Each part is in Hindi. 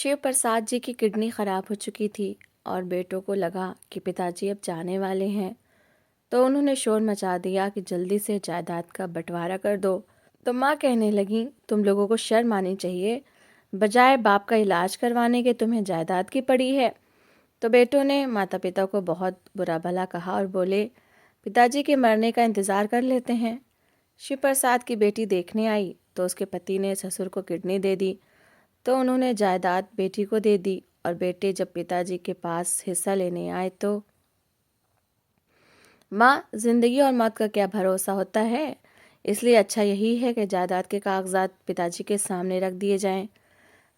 शिव प्रसाद जी की किडनी खराब हो चुकी थी और बेटों को लगा कि पिताजी अब जाने वाले हैं, तो उन्होंने शोर मचा दिया कि जल्दी से जायदाद का बंटवारा कर दो। तो माँ कहने लगी, तुम लोगों को शर्म आनी चाहिए, बजाय बाप का इलाज करवाने के तुम्हें जायदाद की पड़ी है। तो बेटों ने माता पिता को बहुत बुरा भला कहा और बोले, पिताजी के मरने का इंतज़ार कर लेते हैं। शिव प्रसाद की बेटी देखने आई तो उसके पति ने ससुर को किडनी दे दी, तो उन्होंने जायदाद बेटी को दे दी। और बेटे जब पिताजी के पास हिस्सा लेने आए तो माँ, जिंदगी और मौत का क्या भरोसा होता है, इसलिए अच्छा यही है कि जायदाद के कागजात पिताजी के सामने रख दिए जाएं।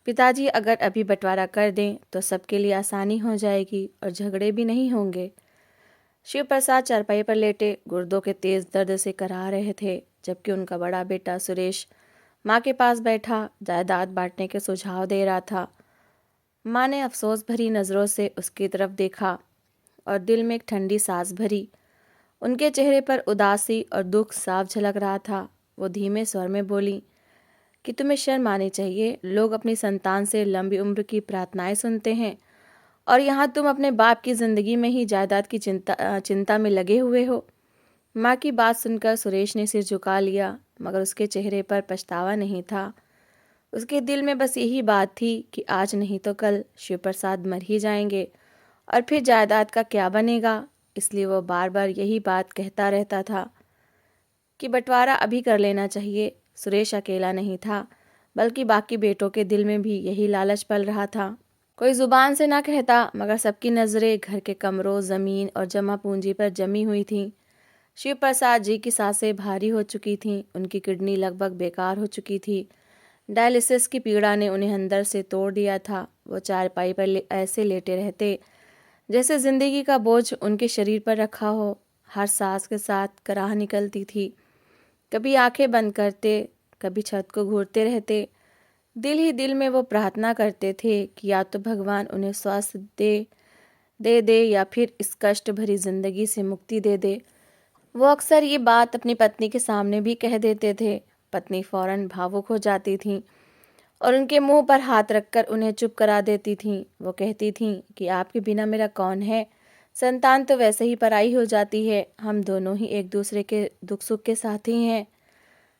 पिताजी अगर अभी बंटवारा कर दें तो सबके लिए आसानी हो जाएगी और झगड़े भी नहीं होंगे। शिव प्रसाद चारपाई पर लेटे गुर्दों के तेज दर्द से कराह रहे थे, जबकि उनका बड़ा बेटा सुरेश माँ के पास बैठा जायदाद बांटने के सुझाव दे रहा था। माँ ने अफसोस भरी नज़रों से उसकी तरफ देखा और दिल में एक ठंडी सांस भरी। उनके चेहरे पर उदासी और दुख साफ झलक रहा था। वो धीमे स्वर में बोली कि तुम्हें शर्म आनी चाहिए, लोग अपनी संतान से लंबी उम्र की प्रार्थनाएं सुनते हैं और यहाँ तुम अपने बाप की ज़िंदगी में ही जायदाद की चिंता में लगे हुए हो। माँ की बात सुनकर सुरेश ने सिर झुका लिया, मगर उसके चेहरे पर पछतावा नहीं था। उसके दिल में बस यही बात थी कि आज नहीं तो कल शिव प्रसाद मर ही जाएंगे और फिर जायदाद का क्या बनेगा। इसलिए वो बार बार यही बात कहता रहता था कि बंटवारा अभी कर लेना चाहिए। सुरेश अकेला नहीं था, बल्कि बाकी बेटों के दिल में भी यही लालच पल रहा था। कोई जुबान से ना कहता, मगर सबकी नज़रें घर के कमरों, ज़मीन और जमा पूंजी पर जमी हुई थीं। शिव प्रसाद जी की सांसें भारी हो चुकी थीं, उनकी किडनी लगभग बेकार हो चुकी थी। डायलिसिस की पीड़ा ने उन्हें अंदर से तोड़ दिया था। वो चारपाई पर ऐसे लेटे रहते जैसे जिंदगी का बोझ उनके शरीर पर रखा हो। हर सांस के साथ कराह निकलती थी। कभी आंखें बंद करते, कभी छत को घूरते रहते। दिल ही दिल में वो प्रार्थना करते थे कि या तो भगवान उन्हें स्वास्थ्य दे या फिर इस कष्ट भरी जिंदगी से मुक्ति दे दे। वो अक्सर ये बात अपनी पत्नी के सामने भी कह देते थे। पत्नी फौरन भावुक हो जाती थी और उनके मुंह पर हाथ रखकर उन्हें चुप करा देती थीं। वो कहती थीं कि आपके बिना मेरा कौन है, संतान तो वैसे ही पराई हो जाती है, हम दोनों ही एक दूसरे के दुख सुख के साथी हैं।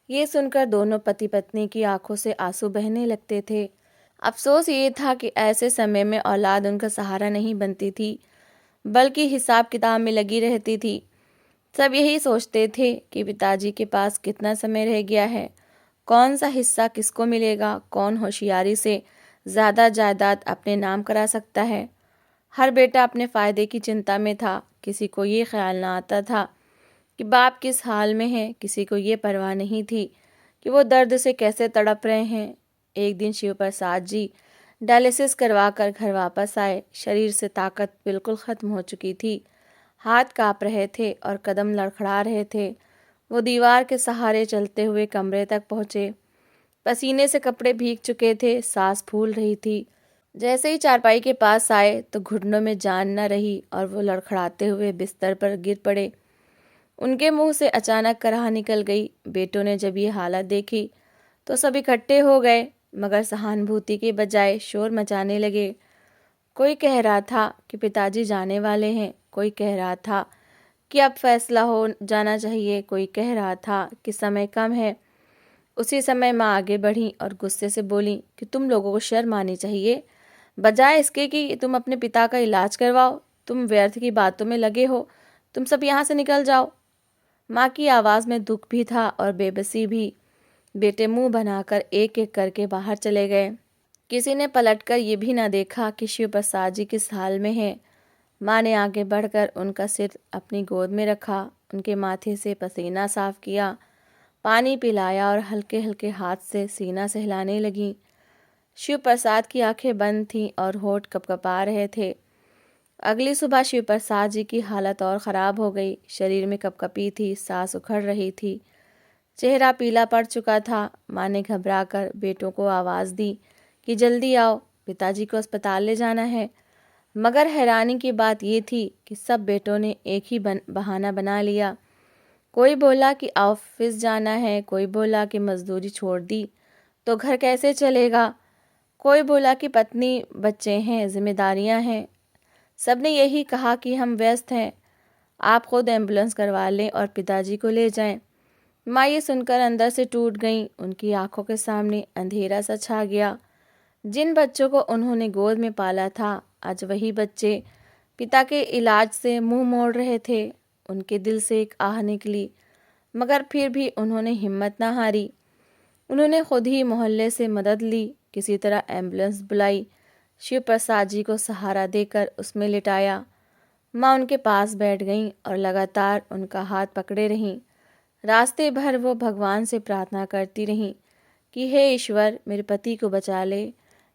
ये सुनकर दोनों पति पत्नी की आंखों से आंसू बहने लगते थे। अफसोस ये था कि ऐसे समय में औलाद उनका सहारा नहीं बनती थी, बल्कि हिसाब किताब में लगी रहती थी। सब यही सोचते थे कि पिताजी के पास कितना समय रह गया है, कौन सा हिस्सा किसको मिलेगा, कौन होशियारी से ज़्यादा जायदाद अपने नाम करा सकता है। हर बेटा अपने फ़ायदे की चिंता में था। किसी को ये ख्याल ना आता था कि बाप किस हाल में है, किसी को ये परवाह नहीं थी कि वो दर्द से कैसे तड़प रहे हैं। एक दिन शिव प्रसाद जी डायलिसिस करवा कर घर वापस आए। शरीर से ताकत बिल्कुल ख़त्म हो चुकी थी, हाथ काँप रहे थे और कदम लड़खड़ा रहे थे। वो दीवार के सहारे चलते हुए कमरे तक पहुँचे। पसीने से कपड़े भीग चुके थे, सांस फूल रही थी। जैसे ही चारपाई के पास आए तो घुटनों में जान न रही और वो लड़खड़ाते हुए बिस्तर पर गिर पड़े। उनके मुंह से अचानक कराह निकल गई। बेटों ने जब ये हालत देखी तो सब इकट्ठे हो गए, मगर सहानुभूति के बजाय शोर मचाने लगे। कोई कह रहा था कि पिताजी जाने वाले हैं, कोई कह रहा था कि अब फैसला हो जाना चाहिए, कोई कह रहा था कि समय कम है। उसी समय माँ आगे बढ़ी और गुस्से से बोली कि तुम लोगों को शर्म आनी चाहिए, बजाय इसके कि तुम अपने पिता का इलाज करवाओ, तुम व्यर्थ की बातों में लगे हो, तुम सब यहाँ से निकल जाओ। माँ की आवाज़ में दुख भी था और बेबसी भी। बेटे मुंह बनाकर एक एक करके बाहर चले गए। किसी ने पलटकर ये भी ना देखा कि शिव प्रसाद जी किस हाल में हैं। माँ ने आगे बढ़कर उनका सिर अपनी गोद में रखा, उनके माथे से पसीना साफ किया, पानी पिलाया और हल्के हल्के हाथ से सीना सहलाने लगी। शिव प्रसाद की आंखें बंद थीं और होठ कपकपा रहे थे। अगली सुबह शिव प्रसाद जी की हालत और ख़राब हो गई। शरीर में कपकपी थी, सांस उखड़ रही थी, चेहरा पीला पड़ चुका था। माँ ने घबराकर बेटों को आवाज़ दी कि जल्दी आओ, पिताजी को अस्पताल ले जाना है। मगर हैरानी की बात ये थी कि सब बेटों ने एक ही बहाना बना लिया। कोई बोला कि ऑफिस जाना है, कोई बोला कि मजदूरी छोड़ दी तो घर कैसे चलेगा, कोई बोला कि पत्नी, बच्चे हैं, जिम्मेदारियां हैं। सबने यही कहा कि हम व्यस्त हैं, आप खुद एम्बुलेंस करवा लें और पिताजी को ले जाएं। माँ ये सुनकर अंदर से टूट गईं। उनकी आंखों के सामने अंधेरा सा छा गया। जिन बच्चों को उन्होंने गोद में पाला था, आज वही बच्चे पिता के इलाज से मुंह मोड़ रहे थे। उनके दिल से एक आह निकली, मगर फिर भी उन्होंने हिम्मत ना हारी। उन्होंने खुद ही मोहल्ले से मदद ली, किसी तरह एम्बुलेंस बुलाई, शिव प्रसाद जी को सहारा देकर उसमें लिटाया। माँ उनके पास बैठ गईं और लगातार उनका हाथ पकड़े रहीं। रास्ते भर वो भगवान से प्रार्थना करती रहीं कि हे ईश्वर, मेरे पति को बचा ले,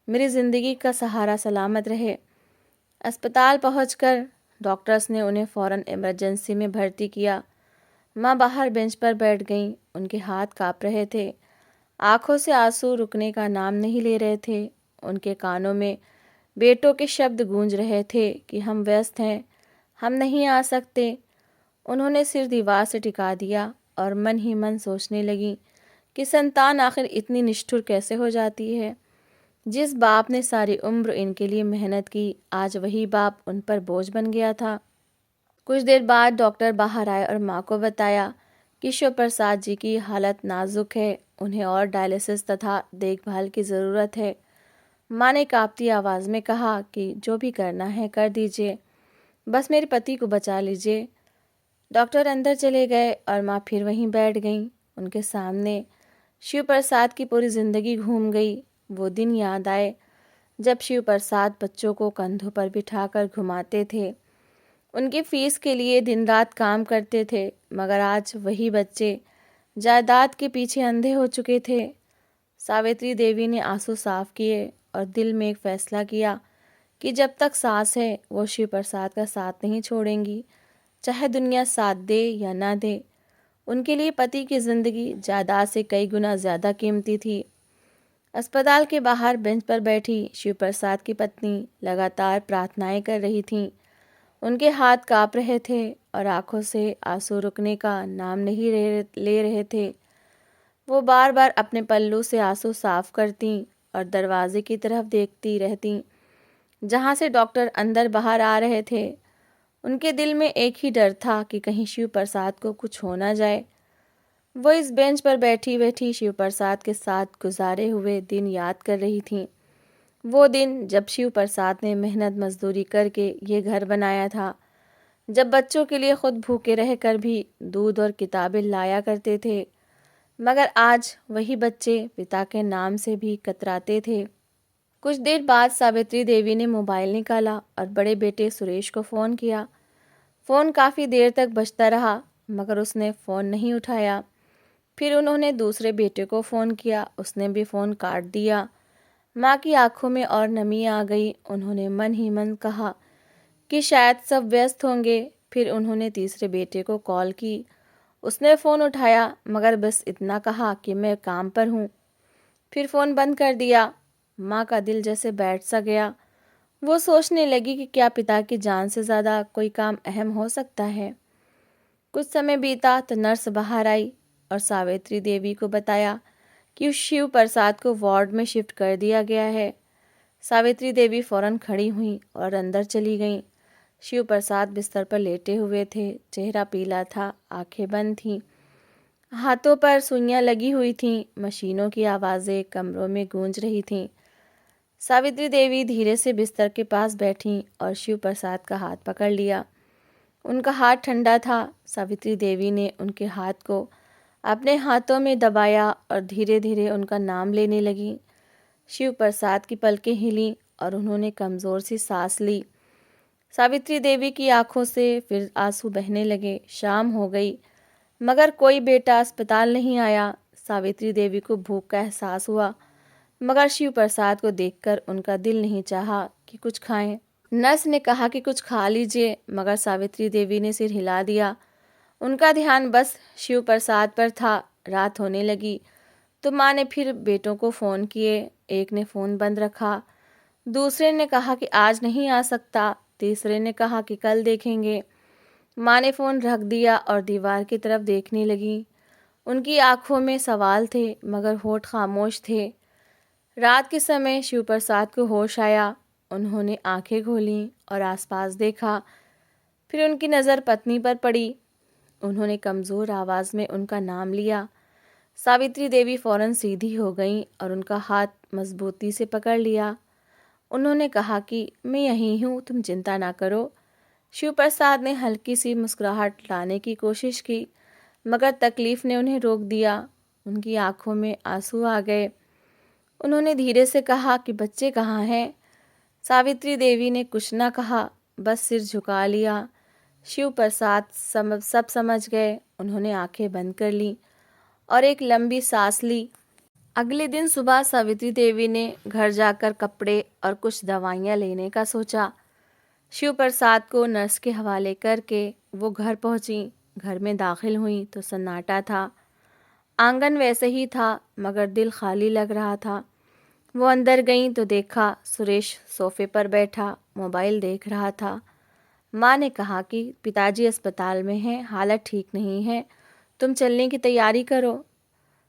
मेरी ज़िंदगी का सहारा सलामत रहे। अस्पताल पहुंचकर डॉक्टर्स ने उन्हें फ़ौरन इमरजेंसी में भर्ती किया। माँ बाहर बेंच पर बैठ गईं। उनके हाथ काँप रहे थे, आंखों से आंसू रुकने का नाम नहीं ले रहे थे। उनके कानों में बेटों के शब्द गूंज रहे थे कि हम व्यस्त हैं, हम नहीं आ सकते। उन्होंने सिर दीवार से टिका दिया और मन ही मन सोचने लगी कि संतान आखिर इतनी निष्ठुर कैसे हो जाती है। जिस बाप ने सारी उम्र इनके लिए मेहनत की, आज वही बाप उन पर बोझ बन गया था। कुछ देर बाद डॉक्टर बाहर आए और माँ को बताया कि शिव प्रसाद जी की हालत नाजुक है, उन्हें और डायलिसिस तथा देखभाल की ज़रूरत है। माँ ने कांपती आवाज़ में कहा कि जो भी करना है कर दीजिए, बस मेरे पति को बचा लीजिए। डॉक्टर अंदर चले गए और माँ फिर वहीं बैठ गईं। उनके सामने शिव प्रसाद की पूरी ज़िंदगी घूम गई। वो दिन याद आए जब शिव प्रसाद बच्चों को कंधों पर बिठाकर घुमाते थे, उनकी फीस के लिए दिन रात काम करते थे, मगर आज वही बच्चे जायदाद के पीछे अंधे हो चुके थे। सावित्री देवी ने आंसू साफ किए और दिल में एक फैसला किया कि जब तक सांस है वो शिव प्रसाद का साथ नहीं छोड़ेंगी, चाहे दुनिया साथ दे या ना दे। उनके लिए पति की ज़िंदगी जायदाद से कई गुना ज़्यादा कीमती थी। अस्पताल के बाहर बेंच पर बैठी शिव प्रसाद की पत्नी लगातार प्रार्थनाएं कर रही थीं। उनके हाथ काँप रहे थे और आंखों से आंसू रुकने का नाम नहीं ले रहे थे। वो बार बार अपने पल्लू से आंसू साफ करती और दरवाजे की तरफ देखती रहती, जहाँ से डॉक्टर अंदर बाहर आ रहे थे। उनके दिल में एक ही डर था कि कहीं शिव प्रसाद को कुछ हो ना जाए। वो इस बेंच पर बैठी बैठी शिव प्रसाद के साथ गुजारे हुए दिन याद कर रही थीं। वो दिन जब शिव प्रसाद ने मेहनत मजदूरी करके ये घर बनाया था, जब बच्चों के लिए खुद भूखे रहकर भी दूध और किताबें लाया करते थे, मगर आज वही बच्चे पिता के नाम से भी कतराते थे। कुछ देर बाद सावित्री देवी ने मोबाइल निकाला और बड़े बेटे सुरेश को फ़ोन किया। फ़ोन काफ़ी देर तक बजता रहा, मगर उसने फ़ोन नहीं उठाया। फिर उन्होंने दूसरे बेटे को फ़ोन किया, उसने भी फ़ोन काट दिया। माँ की आंखों में और नमी आ गई। उन्होंने मन ही मन कहा कि शायद सब व्यस्त होंगे। फिर उन्होंने तीसरे बेटे को कॉल की, उसने फ़ोन उठाया, मगर बस इतना कहा कि मैं काम पर हूँ। फिर फ़ोन बंद कर दिया। माँ का दिल जैसे बैठ सा गया। वो सोचने लगी कि क्या पिता की जान से ज़्यादा कोई काम अहम हो सकता है। कुछ समय बीता तो नर्स बाहर आई और सावित्री देवी को बताया कि शिव प्रसाद को वार्ड में शिफ्ट कर दिया गया है। सावित्री देवी फौरन खड़ी हुईं और अंदर चली गईं। शिव प्रसाद बिस्तर पर लेटे हुए थे, चेहरा पीला था, आंखें बंद थीं, हाथों पर सुइयां लगी हुई थीं, मशीनों की आवाज़ें कमरों में गूंज रही थीं। सावित्री देवी धीरे से बिस्तर के पास बैठीं और शिव प्रसाद का हाथ पकड़ लिया। उनका हाथ ठंडा था। सावित्री देवी ने उनके हाथ को अपने हाथों में दबाया और धीरे धीरे उनका नाम लेने लगी। शिव प्रसाद की पलकें हिलीं और उन्होंने कमज़ोर सी सांस ली। सावित्री देवी की आंखों से फिर आंसू बहने लगे। शाम हो गई, मगर कोई बेटा अस्पताल नहीं आया। सावित्री देवी को भूख का एहसास हुआ, मगर शिव प्रसाद को देखकर उनका दिल नहीं चाहा कि कुछ खाएं। नर्स ने कहा कि कुछ खा लीजिए, मगर सावित्री देवी ने सिर हिला दिया। उनका ध्यान बस शिव प्रसाद पर था। रात होने लगी तो माँ ने फिर बेटों को फ़ोन किए। एक ने फ़ोन बंद रखा, दूसरे ने कहा कि आज नहीं आ सकता, तीसरे ने कहा कि कल देखेंगे। माँ ने फ़ोन रख दिया और दीवार की तरफ देखने लगी। उनकी आंखों में सवाल थे, मगर होठ खामोश थे। रात के समय शिव प्रसाद को होश आया। उन्होंने आंखें खोलीं और आसपास देखा। फिर उनकी नज़र पत्नी पर पड़ी। उन्होंने कमज़ोर आवाज़ में उनका नाम लिया। सावित्री देवी फौरन सीधी हो गईं और उनका हाथ मजबूती से पकड़ लिया। उन्होंने कहा कि मैं यहीं हूँ, तुम चिंता ना करो। शिव प्रसाद ने हल्की सी मुस्कुराहट लाने की कोशिश की, मगर तकलीफ ने उन्हें रोक दिया। उनकी आंखों में आंसू आ गए। उन्होंने धीरे से कहा कि बच्चे कहाँ हैं? सावित्री देवी ने कुछ न कहा, बस सिर झुका लिया। शिव प्रसाद सब समझ गए। उन्होंने आंखें बंद कर लीं और एक लंबी सांस ली। अगले दिन सुबह सावित्री देवी ने घर जाकर कपड़े और कुछ दवाइयाँ लेने का सोचा। शिव प्रसाद को नर्स के हवाले करके वो घर पहुंची। घर में दाखिल हुई तो सन्नाटा था। आंगन वैसे ही था, मगर दिल खाली लग रहा था। वो अंदर गईं तो देखा सुरेश सोफे पर बैठा मोबाइल देख रहा था। माँ ने कहा कि पिताजी अस्पताल में हैं, हालत ठीक नहीं है, तुम चलने की तैयारी करो।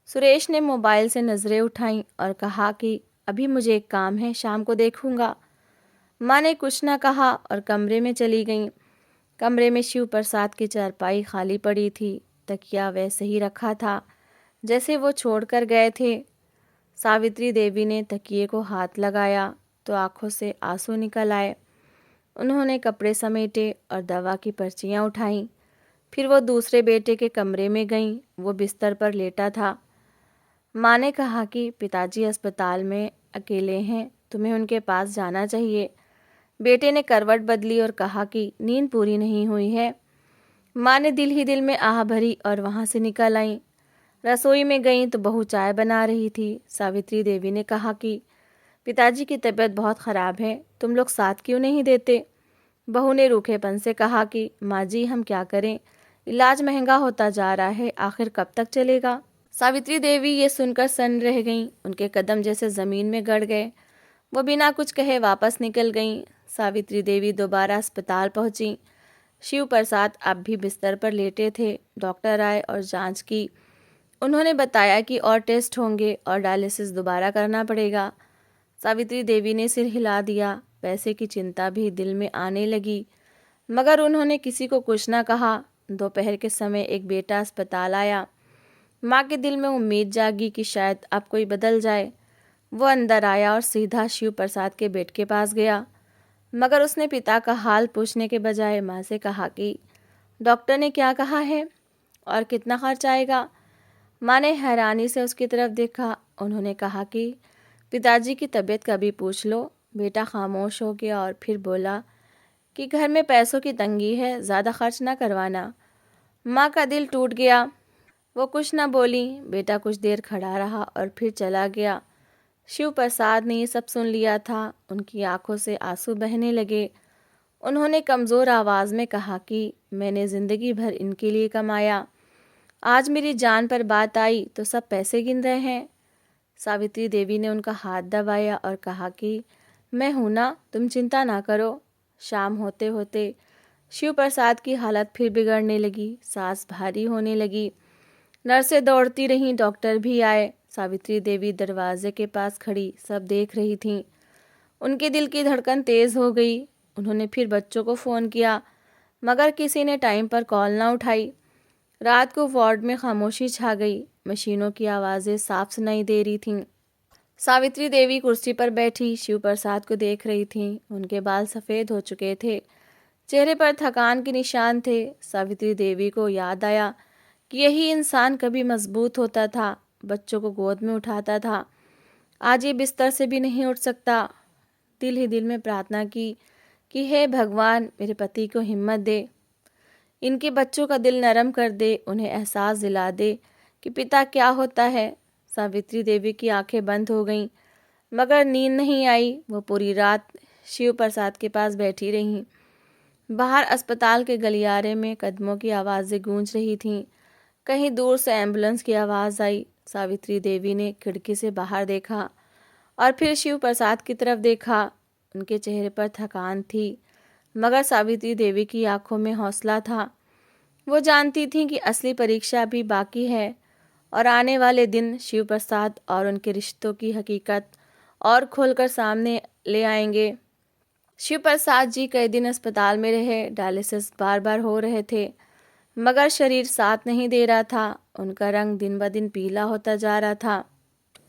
सुरेश ने मोबाइल से नज़रें उठाईं और कहा कि अभी मुझे एक काम है, शाम को देखूंगा। माँ ने कुछ ना कहा और कमरे में चली गईं। कमरे में शिव प्रसाद की चारपाई खाली पड़ी थी। तकिया वैसे ही रखा था जैसे वो छोड़कर गए थे। सावित्री देवी ने तकिए को हाथ लगाया तो आंखों से आंसू निकल आए। उन्होंने कपड़े समेटे और दवा की पर्चियाँ उठाईं। फिर वो दूसरे बेटे के कमरे में गईं। वो बिस्तर पर लेटा था। माँ ने कहा कि पिताजी अस्पताल में अकेले हैं, तुम्हें उनके पास जाना चाहिए। बेटे ने करवट बदली और कहा कि नींद पूरी नहीं हुई है। माँ ने दिल ही दिल में आह भरी और वहाँ से निकल आईं। रसोई में गईं तो बहू चाय बना रही थी। सावित्री देवी ने कहा कि पिताजी की तबीयत बहुत ख़राब है, तुम लोग साथ क्यों नहीं देते? बहू ने रूखेपन से कहा कि माँ जी, हम क्या करें, इलाज महंगा होता जा रहा है, आखिर कब तक चलेगा? सावित्री देवी ये सुनकर सन्न रह गईं। उनके कदम जैसे ज़मीन में गड़ गए। वो बिना कुछ कहे वापस निकल गईं। सावित्री देवी दोबारा अस्पताल पहुंची। शिव प्रसाद अब भी बिस्तर पर लेटे थे। डॉक्टर आए और जांच की। उन्होंने बताया कि और टेस्ट होंगे और डायलिसिस दोबारा करना पड़ेगा। सावित्री देवी ने सिर हिला दिया। पैसे की चिंता भी दिल में आने लगी, मगर उन्होंने किसी को कुछ न कहा। दोपहर के समय एक बेटा अस्पताल आया। माँ के दिल में उम्मीद जागी कि शायद अब कोई बदल जाए। वो अंदर आया और सीधा शिव प्रसाद के बेड के पास गया, मगर उसने पिता का हाल पूछने के बजाय माँ से कहा कि डॉक्टर ने क्या कहा है और कितना खर्च आएगा। माँ ने हैरानी से उसकी तरफ देखा। उन्होंने कहा कि पिताजी की तबीयत का भी पूछ लो। बेटा खामोश हो गया और फिर बोला कि घर में पैसों की तंगी है, ज़्यादा खर्च ना करवाना। माँ का दिल टूट गया। वो कुछ ना बोली। बेटा कुछ देर खड़ा रहा और फिर चला गया। शिव प्रसाद ने ये सब सुन लिया था। उनकी आंखों से आंसू बहने लगे। उन्होंने कमज़ोर आवाज़ में कहा कि मैंने ज़िंदगी भर इनके लिए कमाया, आज मेरी जान पर बात आई तो सब पैसे गिन रहे हैं। सावित्री देवी ने उनका हाथ दबाया और कहा कि मैं हूं ना, तुम चिंता ना करो। शाम होते होते शिव प्रसाद की हालत फिर बिगड़ने लगी। सांस भारी होने लगी। नर्सें दौड़ती रहीं, डॉक्टर भी आए। सावित्री देवी दरवाजे के पास खड़ी सब देख रही थीं। उनके दिल की धड़कन तेज़ हो गई। उन्होंने फिर बच्चों को फ़ोन किया, मगर किसी ने टाइम पर कॉल ना उठाई। रात को वार्ड में खामोशी छा गई। मशीनों की आवाज़ें साफ सुनाई दे रही थीं। सावित्री देवी कुर्सी पर बैठी शिव प्रसाद को देख रही थीं। उनके बाल सफ़ेद हो चुके थे, चेहरे पर थकान के निशान थे। सावित्री देवी को याद आया कि यही इंसान कभी मजबूत होता था, बच्चों को गोद में उठाता था, आज ये बिस्तर से भी नहीं उठ सकता। दिल ही दिल में प्रार्थना की कि हे भगवान, मेरे पति को हिम्मत दे, इनके बच्चों का दिल नरम कर दे, उन्हें एहसास दिला दे कि पिता क्या होता है। सावित्री देवी की आंखें बंद हो गईं, मगर नींद नहीं आई। वो पूरी रात शिव प्रसाद के पास बैठी रहीं। बाहर अस्पताल के गलियारे में कदमों की आवाज़ें गूंज रही थीं। कहीं दूर से एम्बुलेंस की आवाज़ आई। सावित्री देवी ने खिड़की से बाहर देखा और फिर शिव प्रसाद की तरफ देखा। उनके चेहरे पर थकान थी, मगर सावित्री देवी की आंखों में हौसला था। वो जानती थीं कि असली परीक्षा अभी बाकी है और आने वाले दिन शिव प्रसाद और उनके रिश्तों की हकीकत और खोलकर सामने ले आएंगे। शिव प्रसाद जी कई दिन अस्पताल में रहे। डायलिसिस बार बार हो रहे थे, मगर शरीर साथ नहीं दे रहा था। उनका रंग दिन ब दिन पीला होता जा रहा था।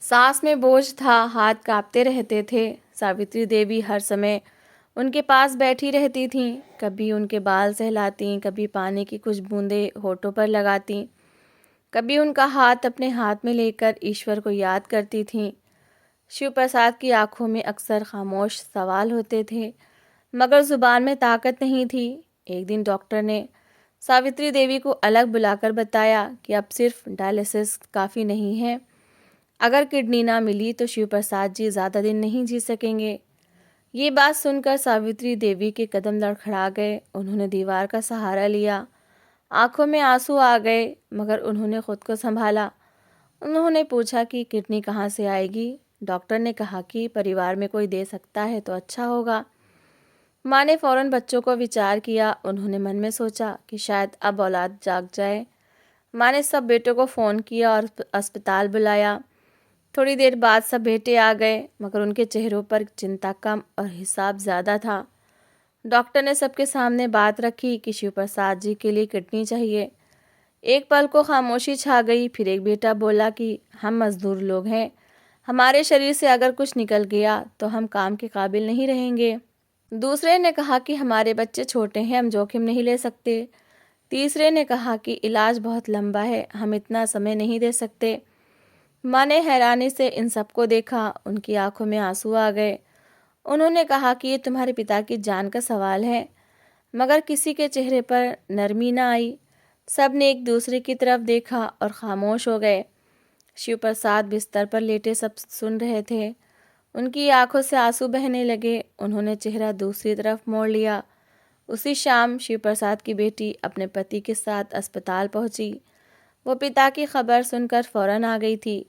सांस में बोझ था, हाथ कांपते रहते थे। सावित्री देवी हर समय उनके पास बैठी रहती थीं। कभी उनके बाल सहलाती, कभी पानी की कुछ बूंदें होठों पर लगाती, कभी उनका हाथ अपने हाथ में लेकर ईश्वर को याद करती थीं। शिव प्रसाद की आंखों में अक्सर खामोश सवाल होते थे, मगर जुबान में ताकत नहीं थी। एक दिन डॉक्टर ने सावित्री देवी को अलग बुलाकर बताया कि अब सिर्फ डायलिसिस काफ़ी नहीं है। अगर किडनी ना मिली तो शिव प्रसाद जी ज़्यादा दिन नहीं जी सकेंगे। ये बात सुनकर सावित्री देवी के कदम लड़खड़ा गए। उन्होंने दीवार का सहारा लिया। आंखों में आंसू आ गए, मगर उन्होंने खुद को संभाला। उन्होंने पूछा कि किडनी कहाँ से आएगी। डॉक्टर ने कहा कि परिवार में कोई दे सकता है तो अच्छा होगा। माँ ने फौरन बच्चों को विचार किया। उन्होंने मन में सोचा कि शायद अब औलाद जाग जाए। माँ ने सब बेटों को फ़ोन किया और अस्पताल बुलाया। थोड़ी देर बाद सब बेटे आ गए, मगर उनके चेहरों पर चिंता कम और हिसाब ज़्यादा था। डॉक्टर ने सबके सामने बात रखी कि शिव प्रसाद जी के लिए किडनी चाहिए। एक पल को खामोशी छा गई। फिर एक बेटा बोला कि हम मज़दूर लोग हैं, हमारे शरीर से अगर कुछ निकल गया तो हम काम के काबिल नहीं रहेंगे। दूसरे ने कहा कि हमारे बच्चे छोटे हैं, हम जोखिम नहीं ले सकते। तीसरे ने कहा कि इलाज बहुत लंबा है, हम इतना समय नहीं दे सकते। माँ ने हैरानी से इन सबको देखा। उनकी आंखों में आंसू आ गए। उन्होंने कहा कि ये तुम्हारे पिता की जान का सवाल है, मगर किसी के चेहरे पर नरमी ना आई। सब ने एक दूसरे की तरफ देखा और खामोश हो गए। शिव प्रसाद बिस्तर पर लेटे सब सुन रहे थे। उनकी आंखों से आंसू बहने लगे। उन्होंने चेहरा दूसरी तरफ मोड़ लिया। उसी शाम शिव प्रसाद की बेटी अपने पति के साथ अस्पताल पहुंची। वो पिता की खबर सुनकर फौरन आ गई थी।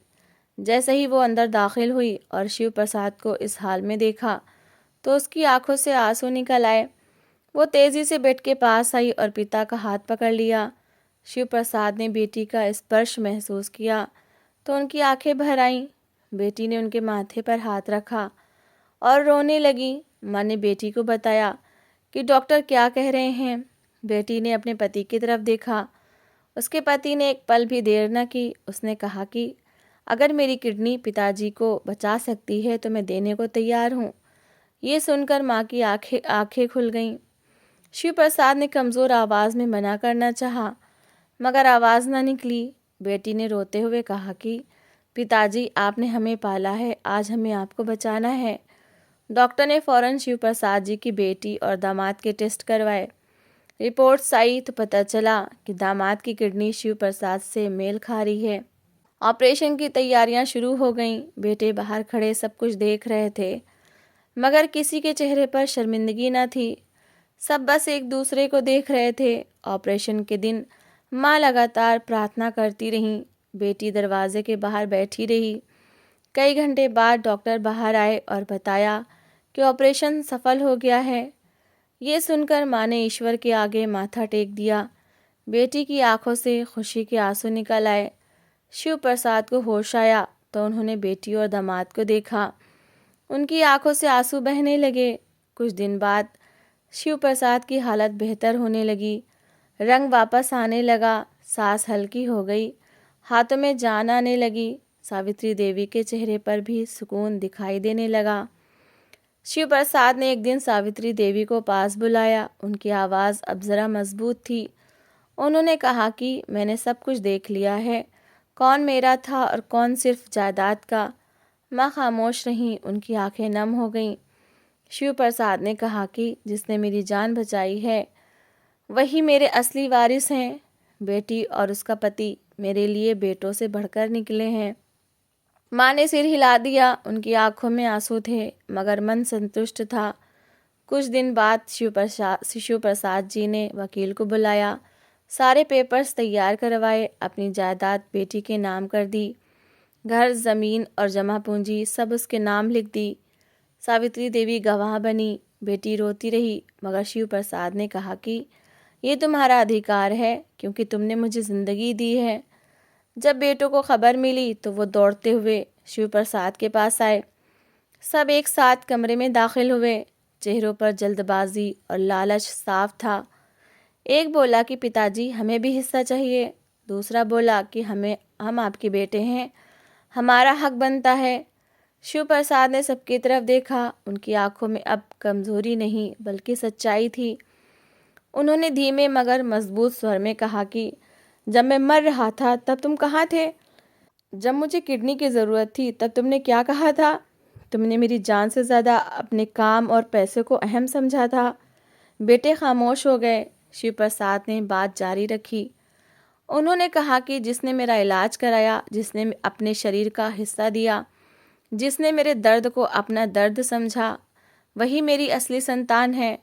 जैसे ही वो अंदर दाखिल हुई और शिव प्रसाद को इस हाल में देखा तो उसकी आंखों से आंसू निकल आए। वो तेज़ी से बेड के पास आई और पिता का हाथ पकड़ लिया। शिव प्रसाद ने बेटी का स्पर्श महसूस किया तो उनकी आंखें भर आईं। बेटी ने उनके माथे पर हाथ रखा और रोने लगी। माँ ने बेटी को बताया कि डॉक्टर क्या कह रहे हैं। बेटी ने अपने पति की तरफ देखा। उसके पति ने एक पल भी देर न की। उसने कहा कि अगर मेरी किडनी पिताजी को बचा सकती है तो मैं देने को तैयार हूँ। ये सुनकर माँ की आंखें खुल गईं। शिव प्रसाद ने कमज़ोर आवाज़ में मना करना चाहा, मगर आवाज़ न निकली। बेटी ने रोते हुए कहा कि पिताजी, आपने हमें पाला है, आज हमें आपको बचाना है। डॉक्टर ने फ़ौरन शिव प्रसाद जी की बेटी और दामाद के टेस्ट करवाए। रिपोर्ट्स आई तो पता चला कि दामाद की किडनी शिव प्रसाद से मेल खा रही है। ऑपरेशन की तैयारियां शुरू हो गईं। बेटे बाहर खड़े सब कुछ देख रहे थे, मगर किसी के चेहरे पर शर्मिंदगी न थी। सब बस एक दूसरे को देख रहे थे। ऑपरेशन के दिन माँ लगातार प्रार्थना करती रहीं। बेटी दरवाजे के बाहर बैठी रही। कई घंटे बाद डॉक्टर बाहर आए और बताया कि ऑपरेशन सफल हो गया है। ये सुनकर माँ ने ईश्वर के आगे माथा टेक दिया। बेटी की आंखों से खुशी के आंसू निकल आए। शिव प्रसाद को होश आया तो उन्होंने बेटी और दामाद को देखा। उनकी आंखों से आंसू बहने लगे। कुछ दिन बाद शिव प्रसाद की हालत बेहतर होने लगी। रंग वापस आने लगा, सांस हल्की हो गई, हाथों में जान आने लगी। सावित्री देवी के चेहरे पर भी सुकून दिखाई देने लगा। शिव प्रसाद ने एक दिन सावित्री देवी को पास बुलाया। उनकी आवाज़ अब ज़रा मजबूत थी। उन्होंने कहा कि मैंने सब कुछ देख लिया है, कौन मेरा था और कौन सिर्फ जायदाद का। माँ खामोश रहीं। उनकी आंखें नम हो गईं। शिव प्रसाद ने कहा कि जिसने मेरी जान बचाई है वही मेरे असली वारिस हैं। बेटी और उसका पति मेरे लिए बेटों से बढ़कर निकले हैं। माँ ने सिर हिला दिया। उनकी आंखों में आंसू थे, मगर मन संतुष्ट था। कुछ दिन बाद शिव प्रसाद जी ने वकील को बुलाया। सारे पेपर्स तैयार करवाए। अपनी जायदाद बेटी के नाम कर दी। घर, ज़मीन और जमा पूंजी सब उसके नाम लिख दी। सावित्री देवी गवाह बनी। बेटी रोती रही, मगर शिव प्रसाद ने कहा कि ये तुम्हारा अधिकार है, क्योंकि तुमने मुझे ज़िंदगी दी है। जब बेटों को खबर मिली तो वो दौड़ते हुए शिव प्रसाद के पास आए। सब एक साथ कमरे में दाखिल हुए। चेहरों पर जल्दबाजी और लालच साफ था। एक बोला कि पिताजी हमें भी हिस्सा चाहिए। दूसरा बोला कि हम आपके बेटे हैं, हमारा हक बनता है। शिव प्रसाद ने सबकी तरफ देखा। उनकी आंखों में अब कमजोरी नहीं बल्कि सच्चाई थी। उन्होंने धीमे मगर मजबूत स्वर में कहा कि जब मैं मर रहा था तब तुम कहाँ थे? जब मुझे किडनी की ज़रूरत थी तब तुमने क्या कहा था? तुमने मेरी जान से ज़्यादा अपने काम और पैसे को अहम समझा था। बेटे खामोश हो गए। शिव प्रसाद ने बात जारी रखी। उन्होंने कहा कि जिसने मेरा इलाज कराया, जिसने अपने शरीर का हिस्सा दिया, जिसने मेरे दर्द को अपना दर्द समझा, वही मेरी असली संतान है।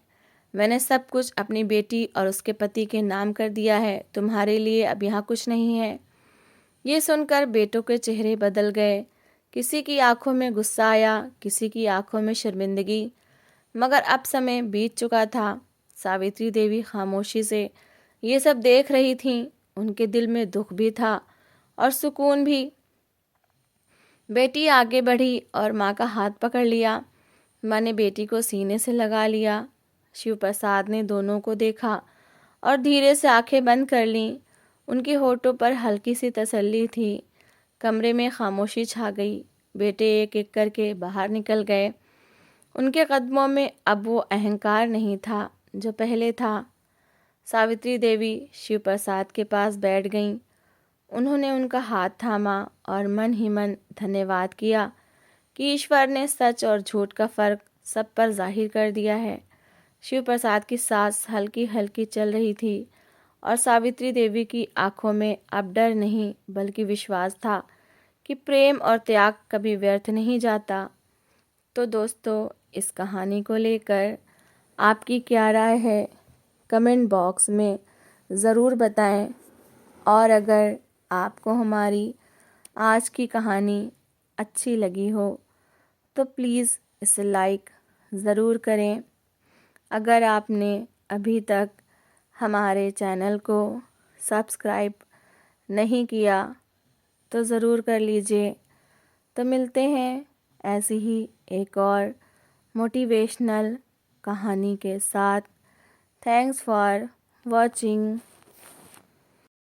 मैंने सब कुछ अपनी बेटी और उसके पति के नाम कर दिया है। तुम्हारे लिए अब यहाँ कुछ नहीं है। ये सुनकर बेटों के चेहरे बदल गए। किसी की आंखों में गुस्सा आया, किसी की आंखों में शर्मिंदगी। मगर अब समय बीत चुका था। सावित्री देवी खामोशी से ये सब देख रही थीं। उनके दिल में दुख भी था और सुकून भी। बेटी आगे बढ़ी और माँ का हाथ पकड़ लिया। माँ ने बेटी को सीने से लगा लिया। शिव प्रसाद ने दोनों को देखा और धीरे से आंखें बंद कर लीं। उनके होठों पर हल्की सी तसल्ली थी। कमरे में खामोशी छा गई। बेटे एक एक करके बाहर निकल गए। उनके कदमों में अब वो अहंकार नहीं था जो पहले था। सावित्री देवी शिव प्रसाद के पास बैठ गईं। उन्होंने उनका हाथ थामा और मन ही मन धन्यवाद किया कि ईश्वर ने सच और झूठ का फ़र्क सब पर जाहिर कर दिया है। शिव प्रसाद की सांस हल्की हल्की चल रही थी और सावित्री देवी की आंखों में अब डर नहीं बल्कि विश्वास था कि प्रेम और त्याग कभी व्यर्थ नहीं जाता। तो दोस्तों, इस कहानी को लेकर आपकी क्या राय है, कमेंट बॉक्स में ज़रूर बताएं। और अगर आपको हमारी आज की कहानी अच्छी लगी हो तो प्लीज़ इसे लाइक ज़रूर करें। अगर आपने अभी तक हमारे चैनल को सब्सक्राइब नहीं किया तो ज़रूर कर लीजिए। तो मिलते हैं ऐसी ही एक और मोटिवेशनल कहानी के साथ। Thanks for watching.